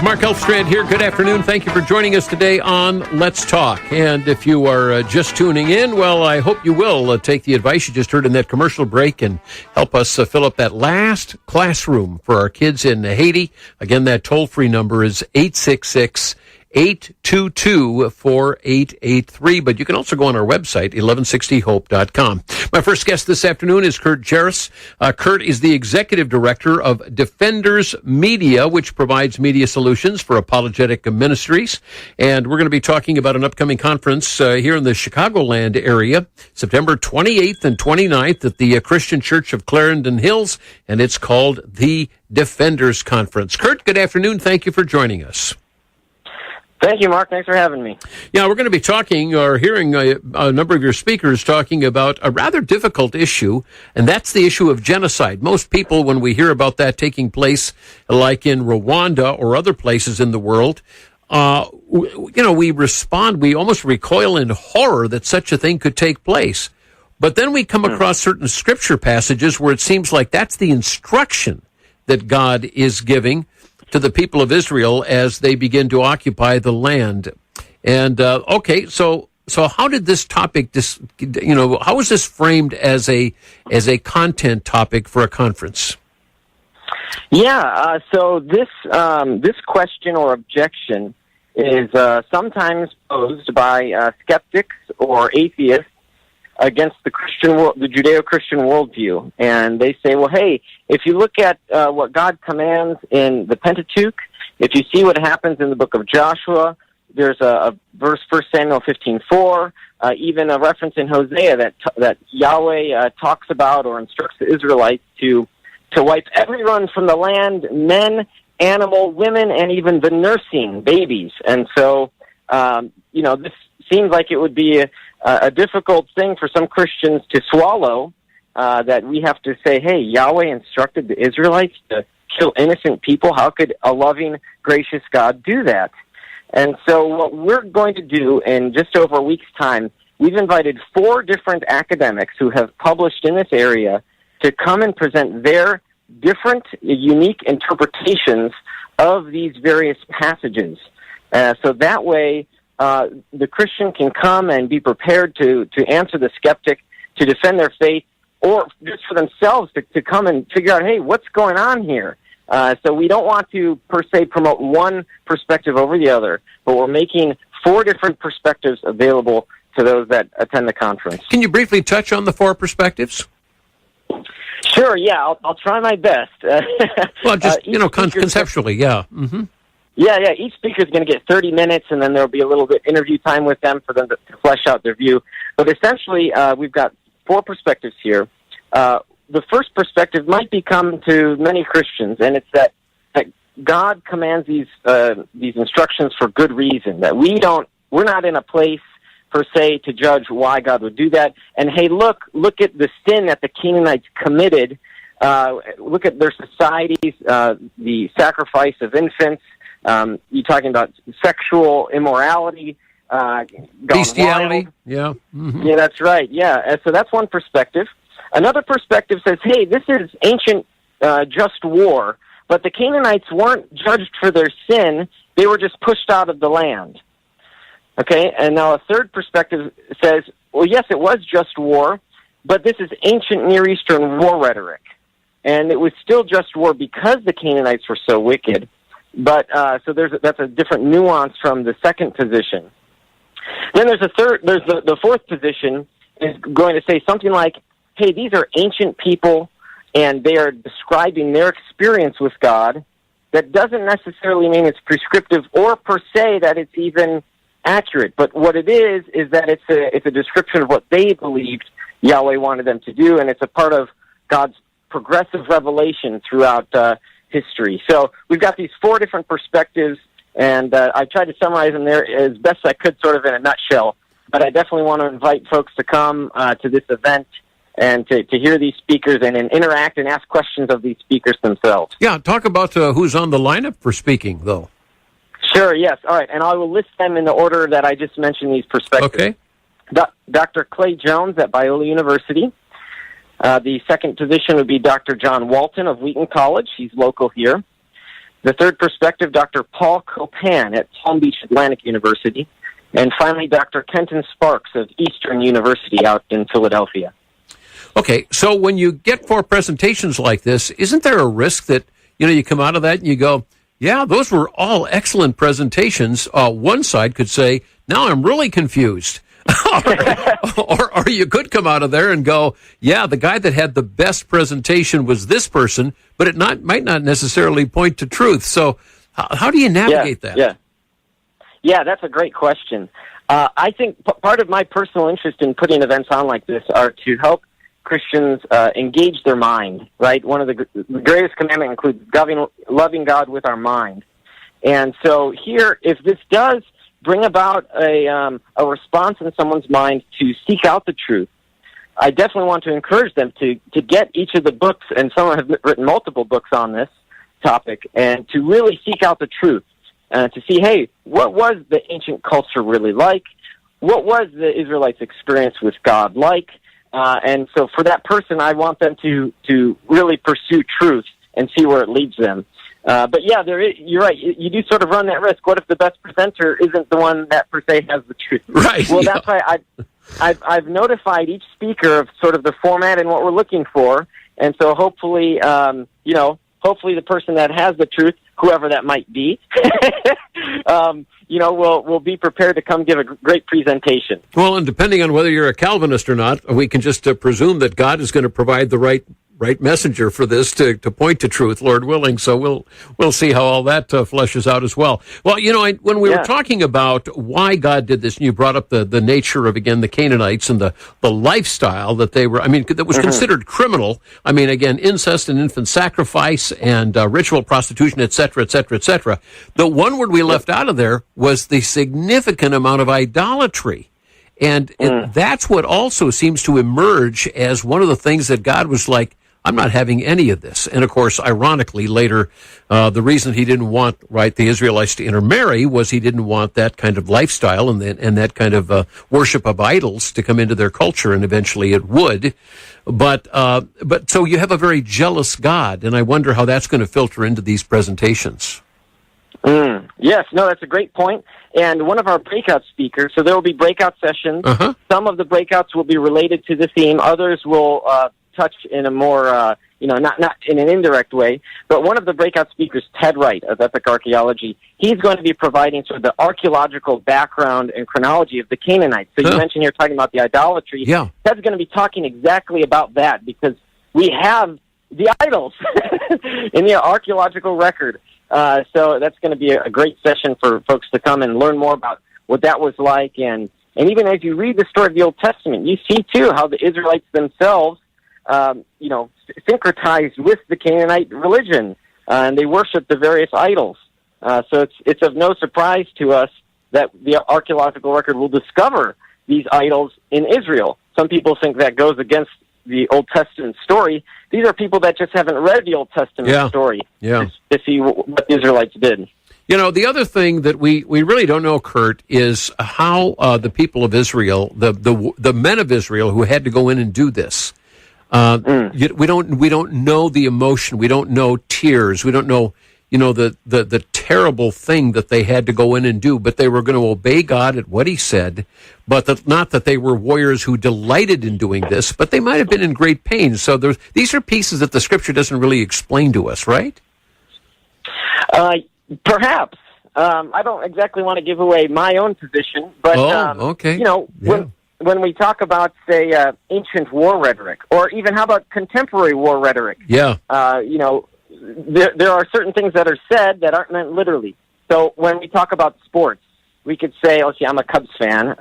Mark Elfstrand here. Good afternoon. Thank you for joining us today on Let's Talk. And if you are just tuning in, well, I hope you will take the advice you just heard in that commercial break and help us fill up that last classroom for our kids in Haiti. Again, that toll-free number is 866-822-4883. But you can also go on our website, 1160hope.com. My first guest this afternoon is Kurt Jaros. Kurt is the executive director of Defenders Media, which provides media solutions for apologetic ministries. And we're going to be talking about an upcoming conference here in the Chicagoland area, September 28th and 29th at the Christian Church of Clarendon Hills, and it's called the Defenders Conference. Kurt, good afternoon. Thank you for joining us. Thank you, Mark. Thanks for having me. Yeah, we're going to be talking or hearing a number of your speakers talking about a rather difficult issue, and that's the issue of genocide. Most people, when we hear about that taking place, like in Rwanda or other places in the world, we respond, we almost recoil in horror that such a thing could take place. But then we come across certain scripture passages where it seems like that's the instruction that God is giving to the people of Israel as they begin to occupy the land. And, so how did this topic, how was this framed as a content topic for a conference? Yeah, so this question or objection is sometimes posed by skeptics or atheists against the Judeo-Christian worldview. And they say, well, hey, if you look at what God commands in the Pentateuch, if you see what happens in the book of Joshua, there's a verse, 1 Samuel 15:4, even a reference in Hosea that Yahweh talks about or instructs the Israelites to wipe everyone from the land, men, animal, women, and even the nursing babies. And so, this seems like it would be a difficult thing for some Christians to swallow, that we have to say, hey, Yahweh instructed the Israelites to kill innocent people. How could a loving, gracious God do that? And so what we're going to do in just over a week's time, we've invited 4 different academics who have published in this area to come and present their different, unique interpretations of these various passages. So that way, the Christian can come and be prepared to answer the skeptic, to defend their faith, or just for themselves to come and figure out, hey, what's going on here? So we don't want to, per se, promote one perspective over the other, but we're making 4 different perspectives available to those that attend the conference. Can you briefly touch on the 4 perspectives? Sure, yeah, I'll try my best. Well, just, conceptually, yeah. Mm-hmm. Yeah, each speaker is going to get 30 minutes, and then there'll be a little bit interview time with them for them to flesh out their view. But essentially, we've got 4 perspectives here. The first perspective might become to many Christians, and it's that God commands these instructions for good reason, that we're not in a place, per se, to judge why God would do that. And hey, look at the sin that the Canaanites committed. Look at their societies, the sacrifice of infants. You're talking about sexual immorality, bestiality. Wild. Yeah. Mm-hmm. Yeah, that's right. Yeah. And so that's one perspective. Another perspective says, hey, this is ancient just war, but the Canaanites weren't judged for their sin. They were just pushed out of the land. Okay. And now a third perspective says, well, yes, it was just war, but this is ancient Near Eastern war rhetoric. And it was still just war because the Canaanites were so wicked. But so that's a different nuance from the second position. Then there's the fourth position is going to say something like, hey, these are ancient people, and they are describing their experience with God. That doesn't necessarily mean it's prescriptive or per se that it's even accurate. But what it is that it's a description of what they believed Yahweh wanted them to do, and it's a part of God's progressive revelation throughout history. So we've got these 4 different perspectives, and I tried to summarize them there as best I could, sort of in a nutshell. But I definitely want to invite folks to come to this event and to hear these speakers and interact and ask questions of these speakers themselves. Yeah, talk about who's on the lineup for speaking, though. Sure, yes. All right, and I will list them in the order that I just mentioned these perspectives. Okay. Dr. Clay Jones at Biola University. The second position would be Dr. John Walton of Wheaton College. He's local here. The third perspective, Dr. Paul Copan at Palm Beach Atlantic University. And finally, Dr. Kenton Sparks of Eastern University out in Philadelphia. Okay, so when you get 4 presentations like this, isn't there a risk that, you come out of that and you go, yeah, those were all excellent presentations. One side could say, now I'm really confused. or you could come out of there and go, yeah, the guy that had the best presentation was this person, but it might not necessarily point to truth. So how do you navigate that? Yeah, that's a great question. I think part of my personal interest in putting events on like this are to help Christians engage their mind, right? One of the greatest commandments includes loving God with our mind. And so here, if this does bring about a response in someone's mind to seek out the truth, I definitely want to encourage them to get each of the books, and some have written multiple books on this topic, and to really seek out the truth, to see, hey, what was the ancient culture really like? What was the Israelites' experience with God like? And so for that person, I want them to really pursue truth and see where it leads them. But yeah, you're right. You do sort of run that risk. What if the best presenter isn't the one that per se has the truth? Right. Well, that's why I've notified each speaker of sort of the format and what we're looking for. And so hopefully, hopefully the person that has the truth, whoever that might be, will be prepared to come give a great presentation. Well, and depending on whether you're a Calvinist or not, we can just presume that God is going to provide the right messenger for this to point to truth, Lord willing. So we'll see how all that fleshes out as well. Well, when we were talking about why God did this, and you brought up the nature of, again, the Canaanites and the lifestyle that they were, that was considered criminal. Again, incest and infant sacrifice and ritual prostitution, et cetera, et cetera, et cetera. The one word we left out of there was the significant amount of idolatry. And that's what also seems to emerge as one of the things that God was like, I'm not having any of this. And of course, ironically, later, the reason he didn't want, the Israelites to intermarry was he didn't want that kind of lifestyle and that kind of worship of idols to come into their culture, and eventually it would. But so you have a very jealous God, and I wonder how that's going to filter into these presentations. Yes, no, that's a great point. And one of our breakout speakers, so there will be breakout sessions. Some of the breakouts will be related to the theme. Others will touch in a more, not in an indirect way. But one of the breakout speakers, Ted Wright of Epic Archaeology, he's going to be providing sort of the archaeological background and chronology of the Canaanites. So you mentioned you're talking about the idolatry. Yeah. Ted's going to be talking exactly about that, because we have the idols in the archaeological record. So that's going to be a great session for folks to come and learn more about what that was like. And even as you read the story of the Old Testament, you see, too, how the Israelites themselves, syncretized with the Canaanite religion, and they worshiped the various idols. So it's of no surprise to us that the archaeological record will discover these idols in Israel. Some people think that goes against the Old Testament story. These are people that just haven't read the Old Testament story to see what the Israelites did. The other thing that we really don't know, Kurt, is how the people of Israel, the men of Israel who had to go in and do this, we don't know the emotion. We don't know tears. We don't know, the terrible thing that they had to go in and do, but they were going to obey God at what he said, but not that they were warriors who delighted in doing this, but they might have been in great pain. So these are pieces that the scripture doesn't really explain to us, right? Perhaps. I don't exactly want to give away my own position, but, okay. When we talk about, say, ancient war rhetoric, or even how about contemporary war rhetoric? Yeah. There are certain things that are said that aren't meant literally. So when we talk about sports, we could say, I'm a Cubs fan,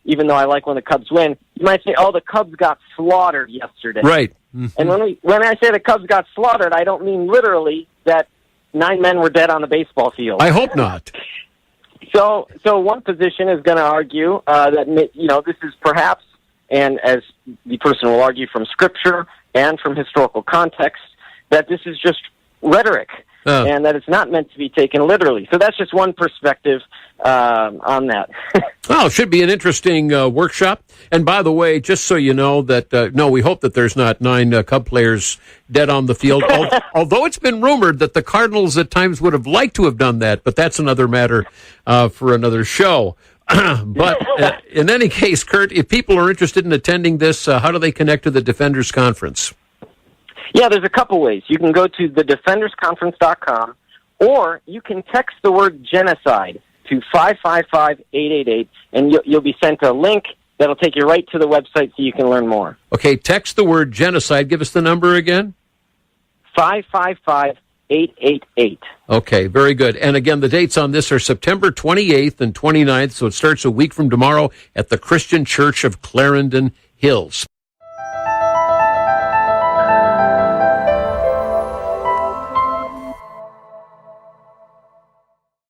even though I like when the Cubs win. You might say, the Cubs got slaughtered yesterday. Right. Mm-hmm. And when I say the Cubs got slaughtered, I don't mean literally that 9 men were dead on the baseball field. I hope not. So one position is going to argue that, this is perhaps, and as the person will argue from Scripture and from historical context, that this is just rhetoric. and that it's not meant to be taken literally. So that's just one perspective on that. Well, it should be an interesting workshop. And by the way, just so you know that, no, we hope that there's not 9 Cub players dead on the field, although it's been rumored that the Cardinals at times would have liked to have done that, but that's another matter for another show. But in any case, Kurt, if people are interested in attending this, how do they connect to the Defenders Conference? Yeah, there's a couple ways. You can go to thedefendersconference.com, or you can text the word genocide to 555-888, and you'll be sent a link that'll take you right to the website so you can learn more. Okay, text the word genocide. Give us the number again. 555-888. Okay, very good. And again, the dates on this are September 28th and 29th, so it starts a week from tomorrow at the Christian Church of Clarendon Hills.